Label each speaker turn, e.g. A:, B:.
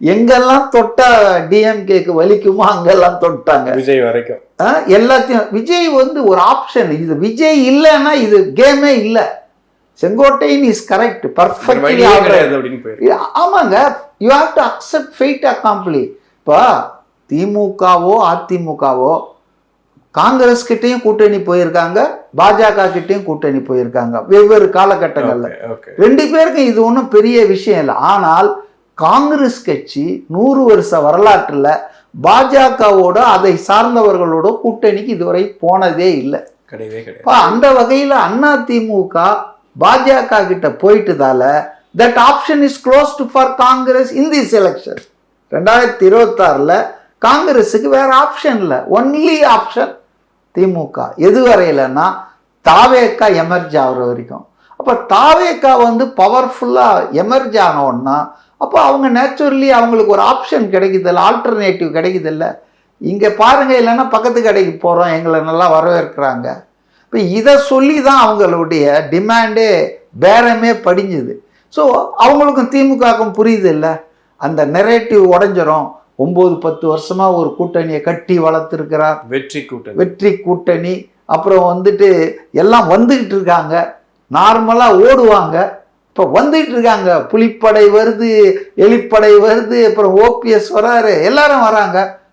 A: எங்கெல்லாம் தொட்டா டிஎம்கேக்கு வலிக்குமோ அங்கெல்லாம் தொட்டாங்க.
B: விஜய் வரைக்கும்
A: எல்லாத்தையும் விஜய் வந்து ஒரு ஆப்ஷன். இது விஜய் இல்லைன்னா இது கேமே இல்லை. Sengottaiyan is correct, perfectly. ஆமாங்க, you have to accept fait accompli. இப்போ திமுகவோ அதிமுகவோ காங்கிரஸ் கிட்டையும் கூட்டணி போயிருக்காங்க, பாஜக கிட்டையும் கூட்டணி போயிருக்காங்க வெவ்வேறு காலகட்டங்கள்ல. ரெண்டு பேருக்கும் இது ஒன்றும் பெரிய விஷயம் இல்லை. ஆனால் காங்கிரஸ் கட்சி 100 வருஷ வரலாற்றுல பாஜகவோட அதை சார்ந்தவர்களோட கூட்டணிக்கு இதுவரை போனதே இல்லை. அந்த வகையில் அதிமுக பாஜக கிட்ட போயிட்டதால that option is closed for Congress in this election. 2026 காங்கிரஸுக்கு வேற ஆப்ஷன் இல்லை, ஒன்லி ஆப்ஷன் திமுக. எது வரையிலன்னா தாவேக்கா எமர்ஜ் ஆகிற வரைக்கும். அப்போ தாவேக்கா வந்து பவர்ஃபுல்லாக எமர்ஜ் ஆனோன்னா அப்போ அவங்க நேச்சுரலி அவங்களுக்கு ஒரு ஆப்ஷன் கிடைக்குதில்ல, ஆல்டர்னேட்டிவ் கிடைக்குதில்ல. இங்கே பாருங்க, இல்லைன்னா பக்கத்து கடைக்கு போகிறோம், எங்களை நல்லா வரவேற்கிறாங்க. இப்போ இதை சொல்லி தான் அவங்களுடைய டிமாண்டே பேரமே படிஞ்சுது. ஸோ அவங்களுக்கும் திமுகவுக்கும் புரியுது இல்லை, அந்த நெரேட்டிவ் உடஞ்சிரும். 9-10 வருஷமா ஒரு கூட்டணியை கட்டி வளர்த்துருக்கிறார், வெற்றி கூட்டணி. அப்புறம் வந்துட்டு எல்லாம் வந்துகிட்டு இருக்காங்க, நார்மலாக ஓடுவாங்க. இப்போ வந்துகிட்டு இருக்காங்க, புலிப்படை வருது, எலிப்படை வருது, அப்புறம் ஓபிஎஸ் வராரு, எல்லாரும் வராங்க.